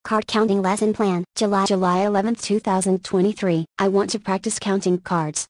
Card Counting Lesson Plan, July 11, 2023. I want to practice counting cards.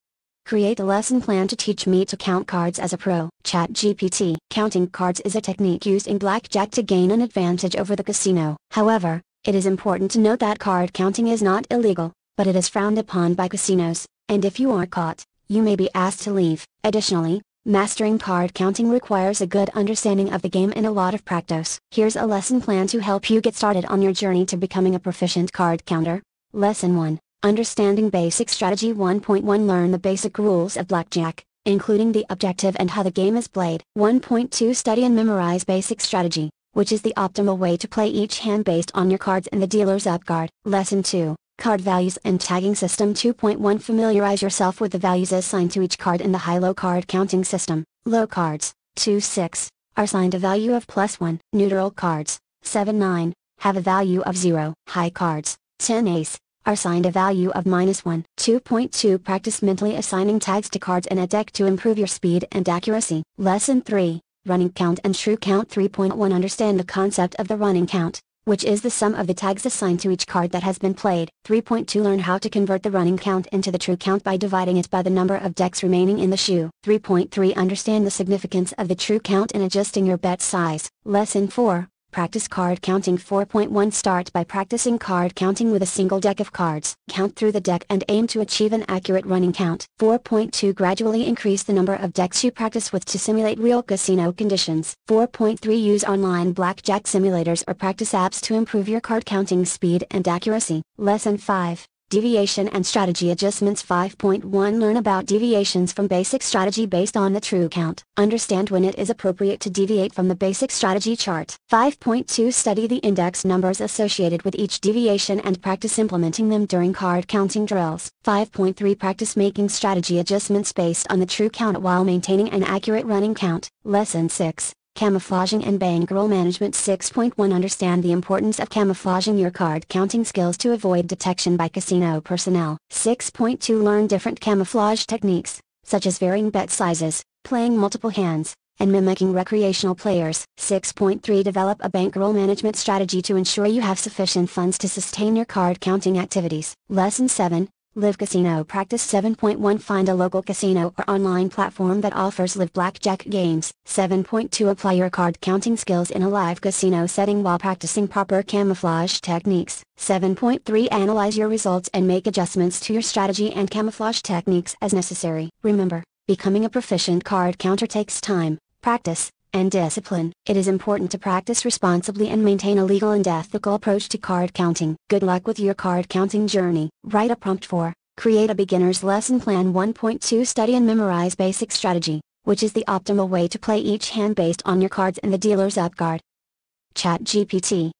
Create a lesson plan to teach me to count cards as a pro. ChatGPT. Counting cards is a technique used in blackjack to gain an advantage over the casino. However, it is important to note that card counting is not illegal, but it is frowned upon by casinos, and if you are caught, you may be asked to leave. Additionally, mastering card counting requires a good understanding of the game and a lot of practice. Here's a lesson plan to help you get started on your journey to becoming a proficient card counter. Lesson 1. Understanding Basic Strategy 1.1 Learn the basic rules of blackjack, including the objective and how the game is played. 1.2 Study and memorize basic strategy, which is the optimal way to play each hand based on your cards and the dealer's upcard. Lesson 2. Card Values and Tagging System 2.1 Familiarize yourself with the values assigned to each card in the high-low card counting system. Low cards, 2-6, are assigned a value of +1. Neutral cards, 7-9, have a value of 0. High cards, 10-Ace, are assigned a value of -1. 2.2 Practice mentally assigning tags to cards in a deck to improve your speed and accuracy. Lesson 3, Running Count and True Count 3.1 Understand the concept of the running count, which is the sum of the tags assigned to each card that has been played. 3.2 Learn how to convert the running count into the true count by dividing it by the number of decks remaining in the shoe. 3.3 Understand the significance of the true count and adjusting your bet size. Lesson 4, Practice Card Counting 4.1 Start by practicing card counting with a single deck of cards. Count through the deck and aim to achieve an accurate running count. 4.2 Gradually increase the number of decks you practice with to simulate real casino conditions. 4.3 Use online blackjack simulators or practice apps to improve your card counting speed and accuracy. Lesson 5, Deviation and Strategy Adjustments 5.1 Learn about deviations from basic strategy based on the true count. Understand when it is appropriate to deviate from the basic strategy chart. 5.2 Study the index numbers associated with each deviation and practice implementing them during card counting drills. 5.3 Practice making strategy adjustments based on the true count while maintaining an accurate running count. Lesson 6, Camouflaging and Bankroll Management 6.1 Understand the importance of camouflaging your card counting skills to avoid detection by casino personnel. 6.2 Learn different camouflage techniques, such as varying bet sizes, playing multiple hands, and mimicking recreational players. 6.3 Develop a bankroll management strategy to ensure you have sufficient funds to sustain your card counting activities. Lesson 7, Live Casino Practice 7.1 Find a local casino or online platform that offers live blackjack games. 7.2 Apply your card counting skills in a live casino setting while practicing proper camouflage techniques. 7.3 Analyze your results and make adjustments to your strategy and camouflage techniques as necessary. Remember, becoming a proficient card counter takes time, practice, and discipline. It is important to practice responsibly and maintain a legal and ethical approach to card counting. Good luck with your card counting journey. Write a prompt for Create a Beginner's Lesson Plan 1.2 Study and memorize basic strategy, which is the optimal way to play each hand based on your cards and the dealer's upcard. ChatGPT.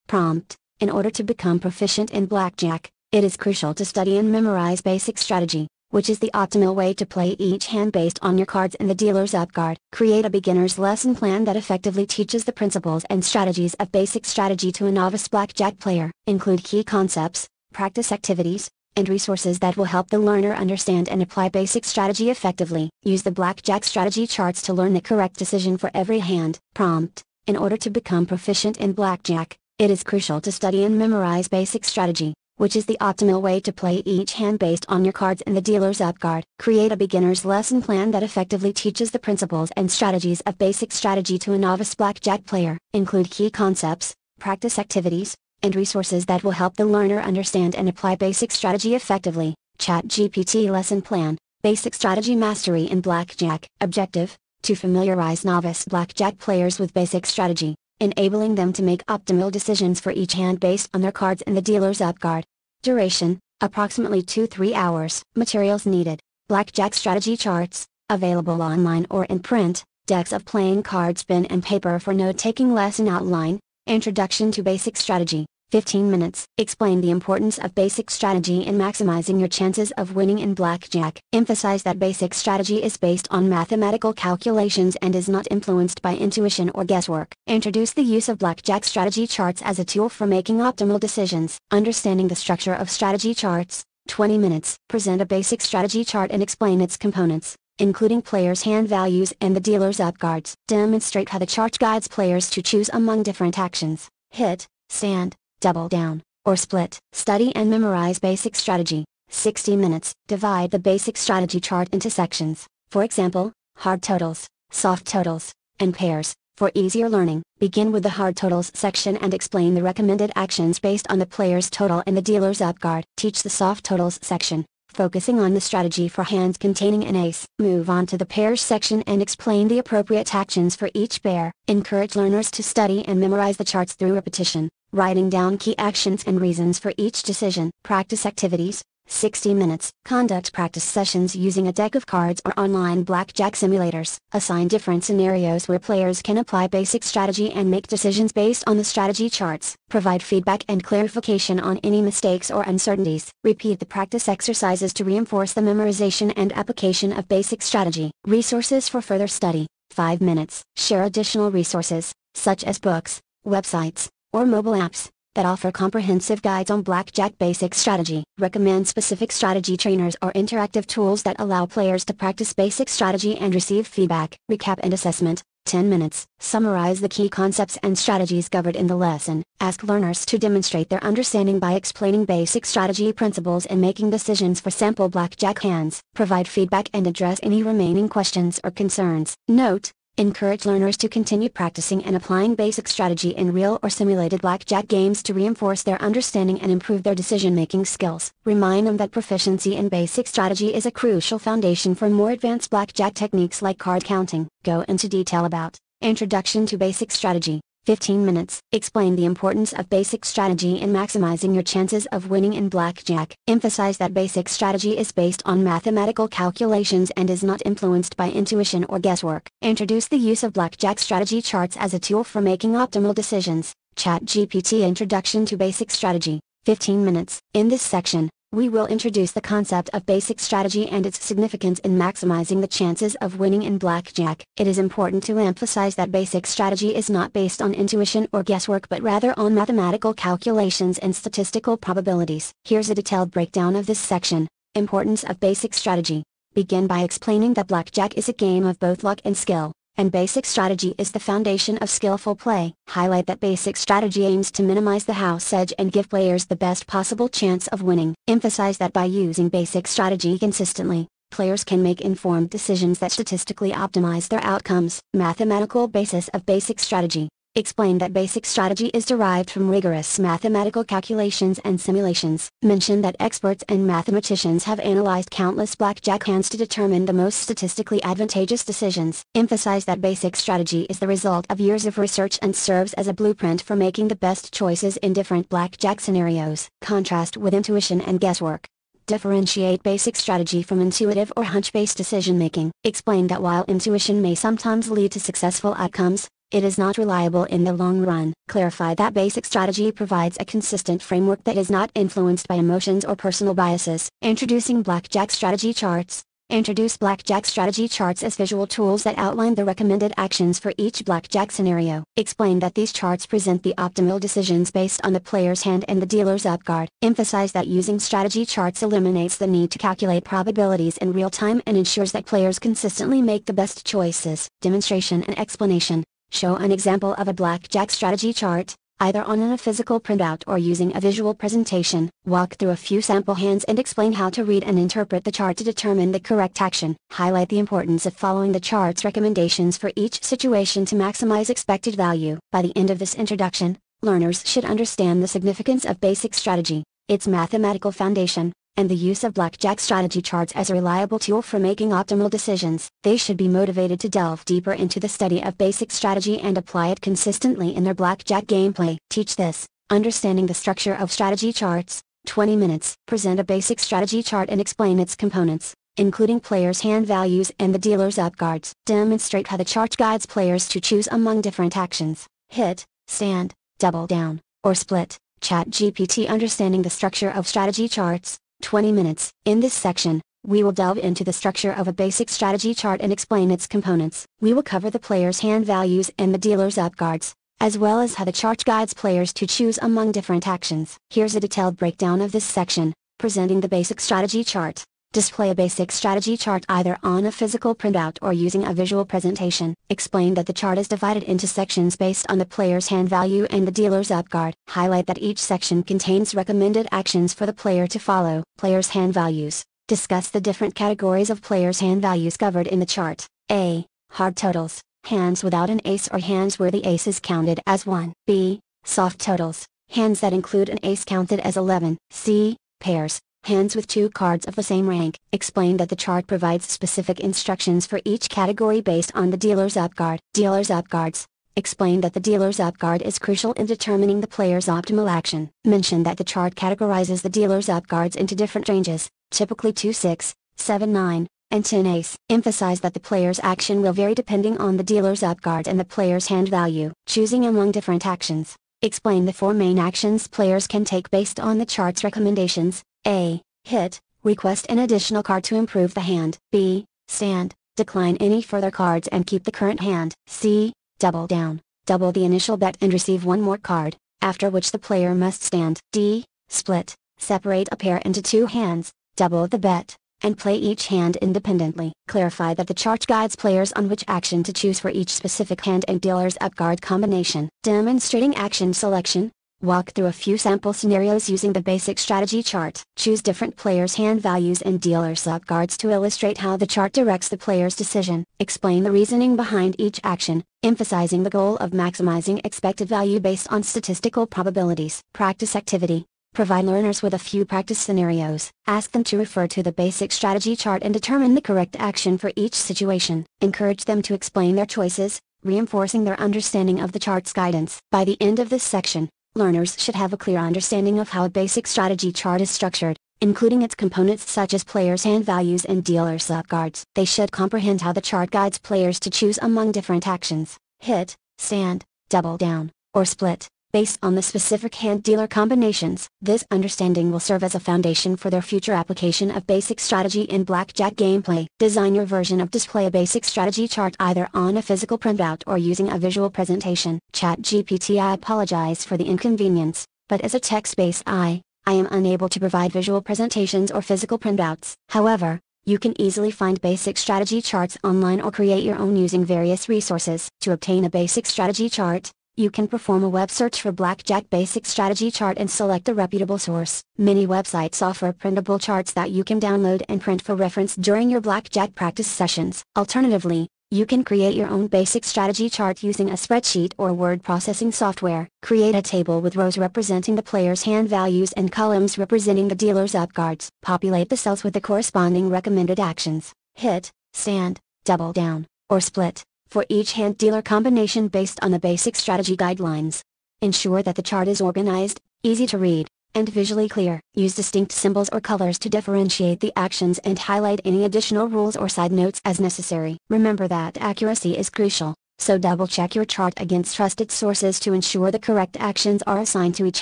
Prompt: In order to become proficient in blackjack, it is crucial to study and memorize basic strategy, which is the optimal way to play each hand based on your cards and the dealer's upcard. Create a beginner's lesson plan that effectively teaches the principles and strategies of basic strategy to a novice blackjack player. Include key concepts, practice activities, and resources that will help the learner understand and apply basic strategy effectively. Use the blackjack strategy charts to learn the correct decision for every hand. Prompt: In order to become proficient in blackjack, it is crucial to study and memorize basic strategy, which is the optimal way to play each hand based on your cards and the dealer's upcard. Create a beginner's lesson plan that effectively teaches the principles and strategies of basic strategy to a novice blackjack player. Include key concepts, practice activities, and resources that will help the learner understand and apply basic strategy effectively. ChatGPT Lesson Plan, Basic Strategy Mastery in Blackjack. Objective: to familiarize novice blackjack players with basic strategy, enabling them to make optimal decisions for each hand based on their cards and the dealer's upcard. Duration: approximately 2-3 hours. Materials needed: blackjack strategy charts, available online or in print, decks of playing cards, pen and paper for note-taking, lesson outline, introduction to basic strategy, 15 minutes. Explain the importance of basic strategy in maximizing your chances of winning in blackjack. Emphasize that basic strategy is based on mathematical calculations and is not influenced by intuition or guesswork. Introduce the use of blackjack strategy charts as a tool for making optimal decisions. Understanding the structure of strategy charts, 20 minutes. Present a basic strategy chart and explain its components, including players' hand values and the dealer's upcards. Demonstrate how the chart guides players to choose among different actions: hit, stand, double down, or split. Study and memorize basic strategy. 60 minutes. Divide the basic strategy chart into sections. For example, hard totals, soft totals, and pairs. For easier learning, begin with the hard totals section and explain the recommended actions based on the player's total and the dealer's upguard. Teach the soft totals section, focusing on the strategy for hands containing an ace. Move on to the pairs section and explain the appropriate actions for each pair. Encourage learners to study and memorize the charts through repetition, writing down key actions and reasons for each decision. Practice activities. 60 minutes. Conduct practice sessions using a deck of cards or online blackjack simulators. Assign different scenarios where players can apply basic strategy and make decisions based on the strategy charts. Provide feedback and clarification on any mistakes or uncertainties. Repeat the practice exercises to reinforce the memorization and application of basic strategy. Resources for further study. 5 minutes. Share additional resources, such as books, websites, or mobile apps, that offer comprehensive guides on blackjack basic strategy. Recommend specific strategy trainers or interactive tools that allow players to practice basic strategy and receive feedback. Recap and assessment. 10 minutes. Summarize the key concepts and strategies covered in the lesson. Ask learners to demonstrate their understanding by explaining basic strategy principles and making decisions for sample blackjack hands. Provide feedback and address any remaining questions or concerns. Note: encourage learners to continue practicing and applying basic strategy in real or simulated blackjack games to reinforce their understanding and improve their decision-making skills. Remind them that proficiency in basic strategy is a crucial foundation for more advanced blackjack techniques like card counting. Go into detail about Introduction to Basic Strategy. 15 minutes. Explain the importance of basic strategy in maximizing your chances of winning in blackjack. Emphasize that basic strategy is based on mathematical calculations and is not influenced by intuition or guesswork. Introduce the use of blackjack strategy charts as a tool for making optimal decisions. ChatGPT Introduction to Basic Strategy. 15 minutes. In this section, we will introduce the concept of basic strategy and its significance in maximizing the chances of winning in blackjack. It is important to emphasize that basic strategy is not based on intuition or guesswork but rather on mathematical calculations and statistical probabilities. Here's a detailed breakdown of this section. Importance of basic strategy. Begin by explaining that blackjack is a game of both luck and skill, and basic strategy is the foundation of skillful play. Highlight that basic strategy aims to minimize the house edge and give players the best possible chance of winning. Emphasize that by using basic strategy consistently, players can make informed decisions that statistically optimize their outcomes. Mathematical basis of basic strategy. Explain that basic strategy is derived from rigorous mathematical calculations and simulations. Mention that experts and mathematicians have analyzed countless blackjack hands to determine the most statistically advantageous decisions. Emphasize that basic strategy is the result of years of research and serves as a blueprint for making the best choices in different blackjack scenarios. Contrast with intuition and guesswork. Differentiate basic strategy from intuitive or hunch-based decision-making. Explain that while intuition may sometimes lead to successful outcomes, it is not reliable in the long run. Clarify that basic strategy provides a consistent framework that is not influenced by emotions or personal biases. Introducing blackjack strategy charts. Introduce blackjack strategy charts as visual tools that outline the recommended actions for each blackjack scenario. Explain that these charts present the optimal decisions based on the player's hand and the dealer's upguard. Emphasize that using strategy charts eliminates the need to calculate probabilities in real time and ensures that players consistently make the best choices. Demonstration and explanation. Show an example of a blackjack strategy chart, either on a physical printout or using a visual presentation. Walk through a few sample hands and explain how to read and interpret the chart to determine the correct action. Highlight the importance of following the chart's recommendations for each situation to maximize expected value. By the end of this introduction, learners should understand the significance of basic strategy, its mathematical foundation, and the use of blackjack strategy charts as a reliable tool for making optimal decisions. They should be motivated to delve deeper into the study of basic strategy and apply it consistently in their blackjack gameplay. Teach this, understanding the structure of strategy charts. 20 minutes. Present a basic strategy chart and explain its components, including players' hand values and the dealer's upguards. Demonstrate how the chart guides players to choose among different actions: hit, stand, double down, or split. ChatGPT Understanding the structure of strategy charts. 20 minutes. In this section, we will delve into the structure of a basic strategy chart and explain its components. We will cover the player's hand values and the dealer's upguards, as well as how the chart guides players to choose among different actions. Here's a detailed breakdown of this section, presenting the basic strategy chart. Display a basic strategy chart either on a physical printout or using a visual presentation. Explain that the chart is divided into sections based on the player's hand value and the dealer's upguard. Highlight that each section contains recommended actions for the player to follow. Player's hand values. Discuss the different categories of player's hand values covered in the chart. A. Hard totals. Hands without an ace or hands where the ace is counted as 1. B. Soft totals. Hands that include an ace counted as 11. C. Pairs. Hands with 2 cards of the same rank. Explain that the chart provides specific instructions for each category based on the dealer's upguard. Dealer's upguards. Explain that the dealer's upguard is crucial in determining the player's optimal action. Mention that the chart categorizes the dealer's upguards into different ranges, typically 2-6, 7-9, and 10-ace. Emphasize that the player's action will vary depending on the dealer's upguard and the player's hand value. Choosing among different actions. Explain the 4 main actions players can take based on the chart's recommendations. A. Hit, request an additional card to improve the hand. B. Stand, decline any further cards and keep the current hand. C. Double down, double the initial bet and receive 1 more card, after which the player must stand. D. Split, separate a pair into 2 hands, double the bet, and play each hand independently. Clarify that the chart guides players on which action to choose for each specific hand and dealer's upguard combination. Demonstrating action selection. Walk through a few sample scenarios using the basic strategy chart. Choose different players' hand values and dealer's upguards to illustrate how the chart directs the player's decision. Explain the reasoning behind each action, emphasizing the goal of maximizing expected value based on statistical probabilities. Practice activity. Provide learners with a few practice scenarios. Ask them to refer to the basic strategy chart and determine the correct action for each situation. Encourage them to explain their choices, reinforcing their understanding of the chart's guidance. By the end of this section, learners should have a clear understanding of how a basic strategy chart is structured, including its components such as players' hand values and dealer's upguards. They should comprehend how the chart guides players to choose among different actions, hit, stand, double down, or split, based on the specific hand-dealer combinations. This understanding will serve as a foundation for their future application of basic strategy in blackjack gameplay. Design your version of Display a Basic Strategy Chart either on a physical printout or using a visual presentation. ChatGPT: I apologize for the inconvenience, but as a text-based I am unable to provide visual presentations or physical printouts. However, you can easily find basic strategy charts online or create your own using various resources. To obtain a basic strategy chart, you can perform a web search for Blackjack Basic Strategy Chart and select a reputable source. Many websites offer printable charts that you can download and print for reference during your blackjack practice sessions. Alternatively, you can create your own basic strategy chart using a spreadsheet or word processing software. Create a table with rows representing the player's hand values and columns representing the dealer's upguards. Populate the cells with the corresponding recommended actions, hit, stand, double down, or split, for each hand-dealer combination based on the basic strategy guidelines. Ensure that the chart is organized, easy to read, and visually clear. Use distinct symbols or colors to differentiate the actions and highlight any additional rules or side notes as necessary. Remember that accuracy is crucial, so double-check your chart against trusted sources to ensure the correct actions are assigned to each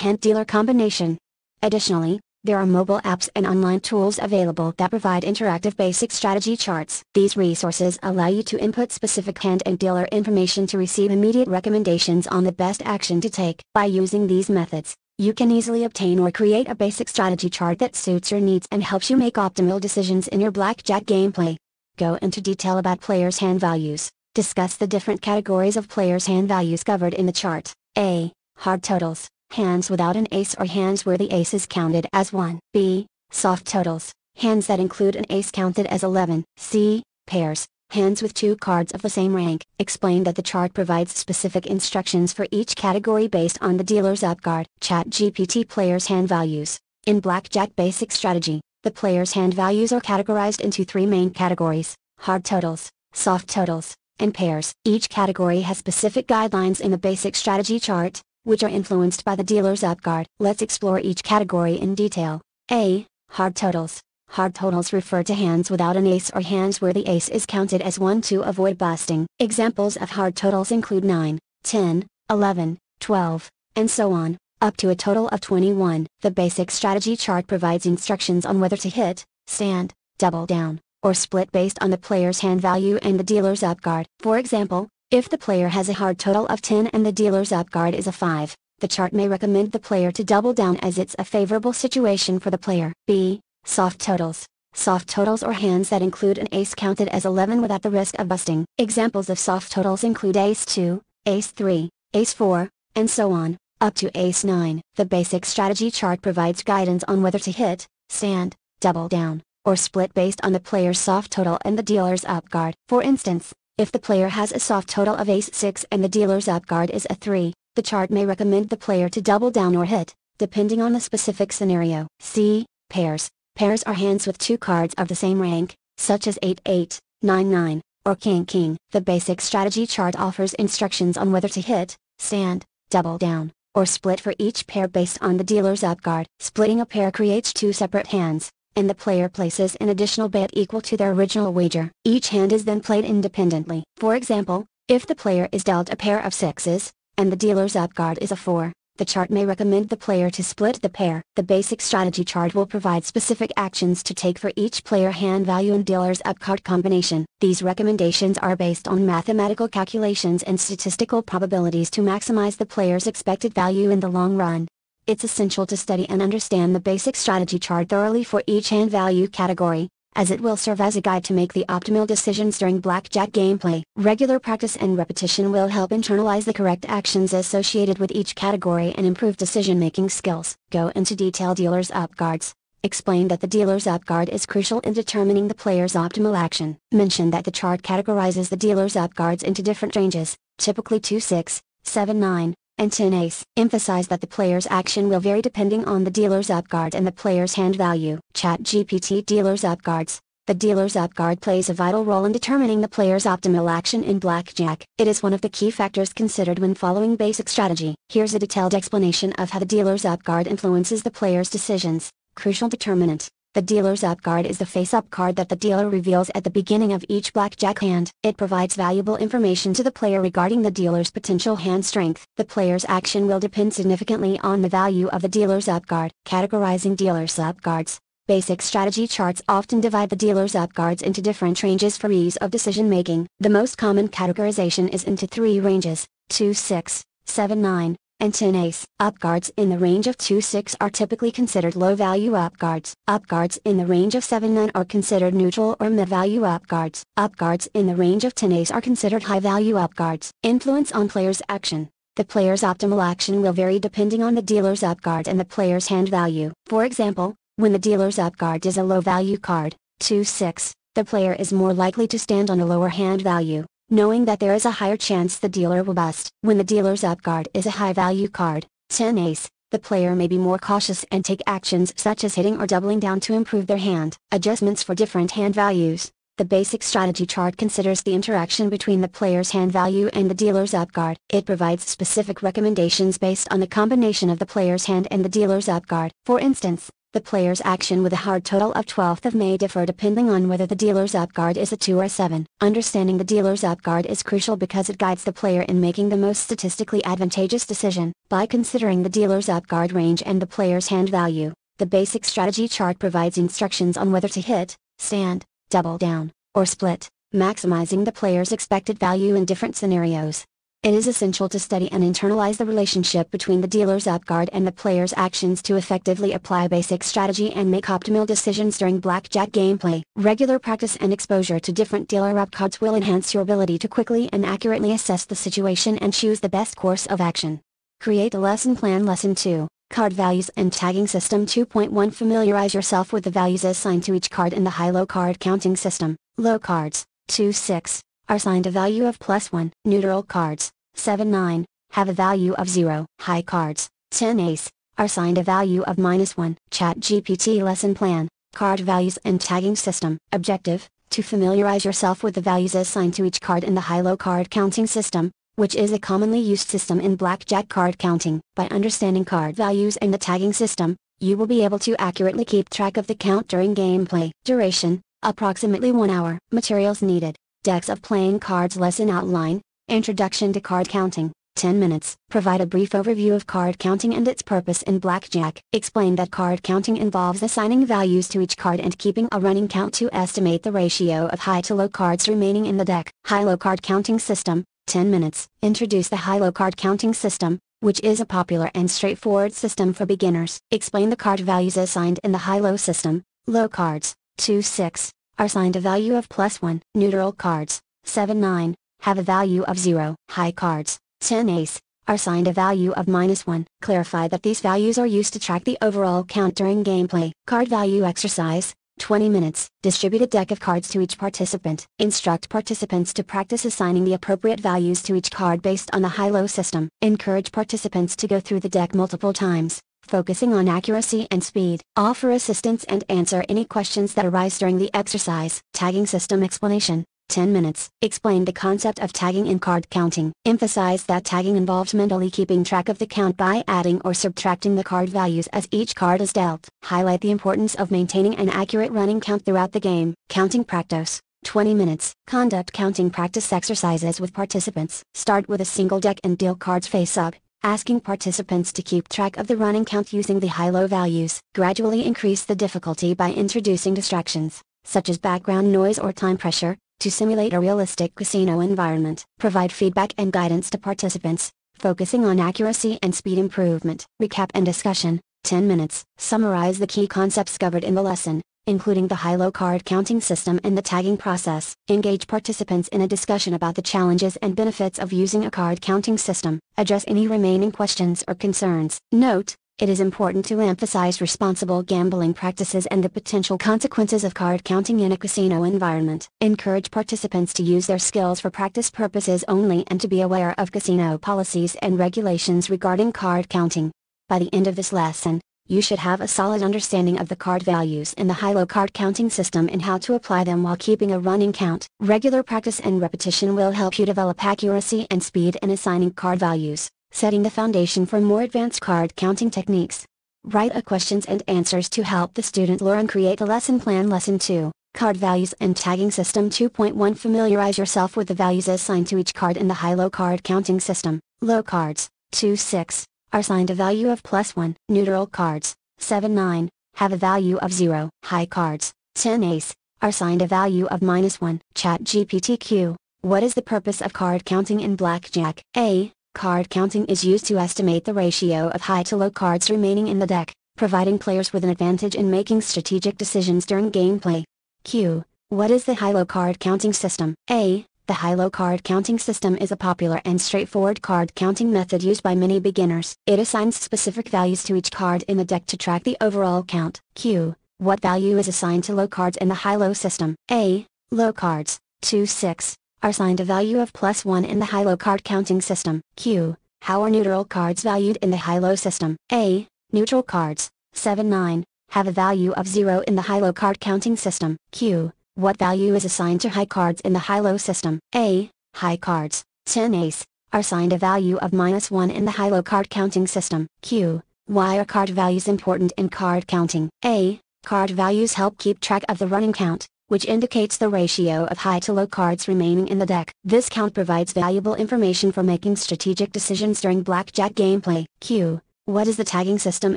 hand-dealer combination. Additionally, there are mobile apps and online tools available that provide interactive basic strategy charts. These resources allow you to input specific hand and dealer information to receive immediate recommendations on the best action to take. By using these methods, you can easily obtain or create a basic strategy chart that suits your needs and helps you make optimal decisions in your blackjack gameplay. Go into detail about players' hand values. Discuss the different categories of players' hand values covered in the chart. A. Hard totals. Hands without an ace or hands where the ace is counted as 1. B. Soft totals. Hands that include an ace counted as 11. C. Pairs. Hands with 2 cards of the same rank. Explain that the chart provides specific instructions for each category based on the dealer's upguard. ChatGPT players' hand values. In Blackjack Basic Strategy, the player's hand values are categorized into 3 main categories: hard totals, soft totals, and pairs. Each category has specific guidelines in the basic strategy chart, which are influenced by the dealer's upguard. Let's explore each category in detail. A. Hard totals. Hard totals refer to hands without an ace or hands where the ace is counted as 1 to avoid busting. Examples of hard totals include 9, 10, 11, 12, and so on, up to a total of 21. The basic strategy chart provides instructions on whether to hit, stand, double down, or split based on the player's hand value and the dealer's upguard. For example, if the player has a hard total of 10 and the dealer's upguard is a 5, the chart may recommend the player to double down as it's a favorable situation for the player. B. Soft totals. Soft totals or hands that include an ace counted as 11 without the risk of busting. Examples of soft totals include ace 2, ace 3, ace 4, and so on, up to ace 9. The basic strategy chart provides guidance on whether to hit, stand, double down, or split based on the player's soft total and the dealer's up card. For instance, if the player has a soft total of ace 6 and the dealer's up card is a 3, the chart may recommend the player to double down or hit, depending on the specific scenario. C. Pairs. Pairs are hands with two cards of the same rank, such as 8-8, 9-9, or King-King. The basic strategy chart offers instructions on whether to hit, stand, double down, or split for each pair based on the dealer's up card. Splitting a pair creates two separate hands, and the player places an additional bet equal to their original wager. Each hand is then played independently. For example, if the player is dealt a pair of sixes, and the dealer's up card is a 4, the chart may recommend the player to split the pair. The basic strategy chart will provide specific actions to take for each player hand value and dealer's up card combination. These recommendations are based on mathematical calculations and statistical probabilities to maximize the player's expected value in the long run. It's essential to study and understand the basic strategy chart thoroughly for each hand value category, as it will serve as a guide to make the optimal decisions during blackjack gameplay. Regular practice and repetition will help internalize the correct actions associated with each category and improve decision-making skills. Go into detail. Dealer's up cards. Explain that the dealer's up card is crucial in determining the player's optimal action. Mention that the chart categorizes the dealer's up cards into different ranges, typically 2-6, 7-9, and 10-ace. Emphasize that the player's action will vary depending on the dealer's up card and the player's hand value. ChatGPT. Dealer's up cards. The dealer's up card plays a vital role in determining the player's optimal action in blackjack. It is one of the key factors considered when following basic strategy. Here's a detailed explanation of how the dealer's up card influences the player's decisions. Crucial determinant. The dealer's up card is the face-up card that the dealer reveals at the beginning of each blackjack hand. It provides valuable information to the player regarding the dealer's potential hand strength. The player's action will depend significantly on the value of the dealer's up card. Categorizing dealer's up cards. Basic strategy charts often divide the dealer's up cards into different ranges for ease of decision-making. The most common categorization is into 3 ranges, 2-6, 7-9, and 10-ace. Up cards in the range of 2-6 are typically considered low-value up cards. Up cards in the range of 7-9 are considered neutral or mid-value up cards. Up cards in the range of 10-ace are considered high-value up cards. Influence on player's action. The player's optimal action will vary depending on the dealer's up card and the player's hand value. For example, when the dealer's up card is a low-value card, 2-6, the player is more likely to stand on a lower hand value, knowing that there is a higher chance the dealer will bust. When the dealer's up card is a high-value card, 10-ace, the player may be more cautious and take actions such as hitting or doubling down to improve their hand. Adjustments for different hand values. The basic strategy chart considers the interaction between the player's hand value and the dealer's up card. It provides specific recommendations based on the combination of the player's hand and the dealer's up card. For instance, the player's action with a hard total of 12th may differ depending on whether the dealer's up card is a 2 or 7. Understanding the dealer's up card is crucial because it guides the player in making the most statistically advantageous decision. By considering the dealer's up card range and the player's hand value, the basic strategy chart provides instructions on whether to hit, stand, double down, or split, maximizing the player's expected value in different scenarios. It is essential to study and internalize the relationship between the dealer's up card and the player's actions to effectively apply basic strategy and make optimal decisions during blackjack gameplay. Regular practice and exposure to different dealer up cards will enhance your ability to quickly and accurately assess the situation and choose the best course of action. Create a lesson plan. Lesson 2. Card Values and Tagging System 2.1. Familiarize yourself with the values assigned to each card in the high-low card counting system. Low cards, 2-6, are assigned a value of +1. Neutral cards, 7-9, have a value of 0. High cards, 10-ace, are assigned a value of -1. ChatGPT Lesson Plan, Card Values and Tagging System. Objective, to familiarize yourself with the values assigned to each card in the high-low card counting system, which is a commonly used system in blackjack card counting. By understanding card values and the tagging system, you will be able to accurately keep track of the count during gameplay. Duration, approximately 1 hour. Materials needed, decks of playing cards. Lesson outline, Introduction to Card Counting, 10 minutes. Provide a brief overview of card counting and its purpose in blackjack. Explain that card counting involves assigning values to each card and keeping a running count to estimate the ratio of high to low cards remaining in the deck. High-low card counting system, 10 minutes. Introduce the high-low card counting system, which is a popular and straightforward system for beginners. Explain the card values assigned in the high-low system. Low cards, 2 6, are assigned a value of +1. Neutral cards, 7 9, have a value of 0. High cards, 10 ace, are assigned a value of -1. Clarify that these values are used to track the overall count during gameplay. Card value exercise, 20 minutes. Distribute a deck of cards to each participant. Instruct participants to practice assigning the appropriate values to each card based on the high-low system. Encourage participants to go through the deck multiple times, focusing on accuracy and speed. Offer assistance and answer any questions that arise during the exercise. Tagging system explanation. 10 minutes. Explain the concept of tagging in card counting. Emphasize that tagging involves mentally keeping track of the count by adding or subtracting the card values as each card is dealt. Highlight the importance of maintaining an accurate running count throughout the game. Counting practice. 20 minutes. Conduct counting practice exercises with participants. Start with a single deck and deal cards face up, asking participants to keep track of the running count using the high-low values. Gradually increase the difficulty by introducing distractions, such as background noise or time pressure, to simulate a realistic casino environment. Provide feedback and guidance to participants, focusing on accuracy and speed improvement. Recap and discussion, 10 minutes. Summarize the key concepts covered in the lesson, including the high-low card counting system and the tagging process. Engage participants in a discussion about the challenges and benefits of using a card counting system. Address any remaining questions or concerns. Note, it is important to emphasize responsible gambling practices and the potential consequences of card counting in a casino environment. Encourage participants to use their skills for practice purposes only and to be aware of casino policies and regulations regarding card counting. By the end of this lesson, you should have a solid understanding of the card values in the high-low card counting system and how to apply them while keeping a running count. Regular practice and repetition will help you develop accuracy and speed in assigning card values, setting the foundation for more advanced card counting techniques. Write a questions and answers to help the student learn. Create a lesson plan. Lesson 2, Card Values and Tagging System. 2.1 Familiarize yourself with the values assigned to each card in the high-low card counting system. Low cards, 2 6, are assigned a value of +1. Neutral cards, 7 9, have a value of 0. High cards, 10 ace, are assigned a value of -1. ChatGPT: what is the purpose of card counting in blackjack? A. Card counting is used to estimate the ratio of high to low cards remaining in the deck, providing players with an advantage in making strategic decisions during gameplay. Q. What is the high-low card counting system? A. The high-low card counting system is a popular and straightforward card counting method used by many beginners. It assigns specific values to each card in the deck to track the overall count. Q. What value is assigned to low cards in the high-low system? A. Low cards, 2 6, are assigned a value of +1 in the high-low card counting system. Q. How are neutral cards valued in the high-low system? A. Neutral cards, 7 9, have a value of 0 in the high-low card counting system. Q. What value is assigned to high cards in the high-low system? A. High cards, 10 ace, are assigned a value of -1 in the high-low card counting system. Q. Why are card values important in card counting? A. Card values help keep track of the running count, which indicates the ratio of high to low cards remaining in the deck. This count provides valuable information for making strategic decisions during blackjack gameplay. Q. What is the tagging system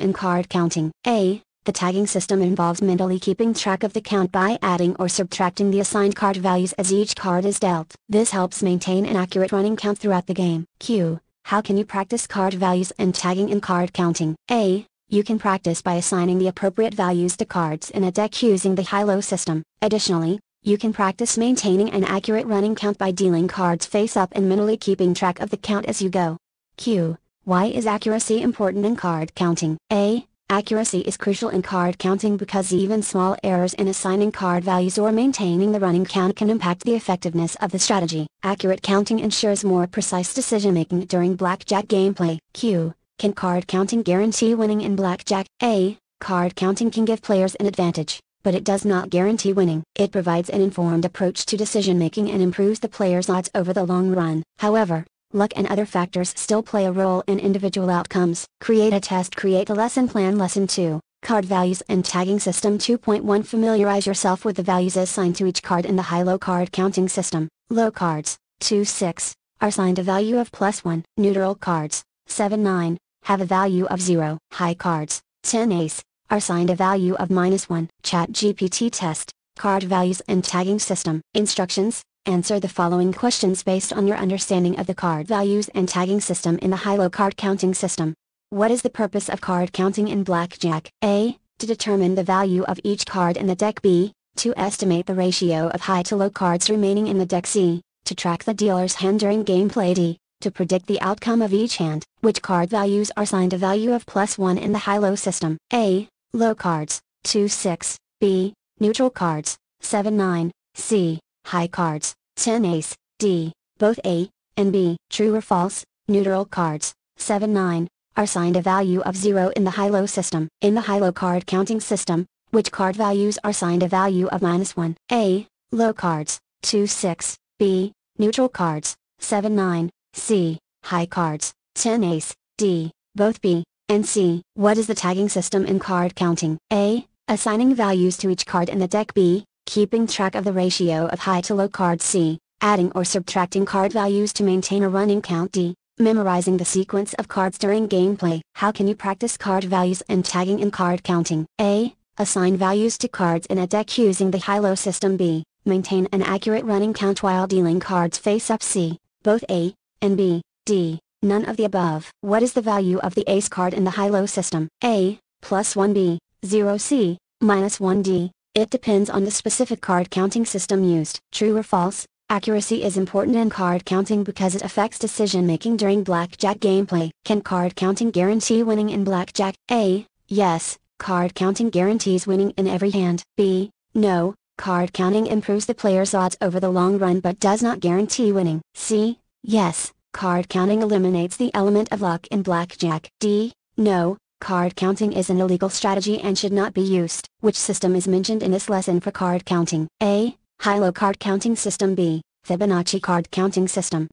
in card counting? A. The tagging system involves mentally keeping track of the count by adding or subtracting the assigned card values as each card is dealt. This helps maintain an accurate running count throughout the game. Q. How can you practice card values and tagging in card counting? A. You can practice by assigning the appropriate values to cards in a deck using the high-low system. Additionally, you can practice maintaining an accurate running count by dealing cards face up and mentally keeping track of the count as you go. Q. Why is accuracy important in card counting? A. Accuracy is crucial in card counting because even small errors in assigning card values or maintaining the running count can impact the effectiveness of the strategy. Accurate counting ensures more precise decision-making during blackjack gameplay. Q. Can card counting guarantee winning in blackjack? A. Card counting can give players an advantage, but it does not guarantee winning. It provides an informed approach to decision-making and improves the player's odds over the long run. However, luck and other factors still play a role in individual outcomes. Create a test. Create a lesson plan. Lesson 2, Card Values and Tagging System. 2.1 Familiarize yourself with the values assigned to each card in the high-low card counting system. Low cards, 2 6, are assigned a value of +1. Neutral cards, 7 9, have a value of 0. High cards, 10 ace, are assigned a value of -1. ChatGPT test, Card Values and Tagging System. Instructions: answer the following questions based on your understanding of the card values and tagging system in the high-low card counting system. What is the purpose of card counting in blackjack? A. To determine the value of each card in the deck. B. To estimate the ratio of high to low cards remaining in the deck. C. To track the dealer's hand during gameplay. D. To predict the outcome of each hand, which card values are assigned a value of +1 in the high-low system. A. Low cards, 2-6. B. Neutral cards, 7-9. C. High cards, 10 ace. D. Both A and B. True or false? Neutral cards, 7-9, are assigned a value of 0 in the high-low system. In the high-low card counting system, which card values are assigned a value of -1? A. Low cards, 2-6. B. Neutral cards, 7-9. C. High cards, 10 ace. D. Both B and C. What is the tagging system in card counting? A. Assigning values to each card in the deck. B. Keeping track of the ratio of high to low cards. C. Adding or subtracting card values to maintain a running count. D. Memorizing the sequence of cards during gameplay. How can you practice card values and tagging in card counting? A. Assign values to cards in a deck using the high-low system. B. Maintain an accurate running count while dealing cards face up. C. Both A and B. D. None of the above. What is the value of the ace card in the high-low system? A. +1. B. 0. C. -1. D. It depends on the specific card counting system used. True or false? Accuracy is important in card counting because it affects decision making during blackjack gameplay. Can card counting guarantee winning in blackjack? A. Yes, card counting guarantees winning in every hand. B. No, card counting improves the player's odds over the long run but does not guarantee winning. C. Yes, card counting eliminates the element of luck in blackjack. D. No, card counting is an illegal strategy and should not be used. Which system is mentioned in this lesson for card counting? A. High-low card counting system. B. Fibonacci card counting system.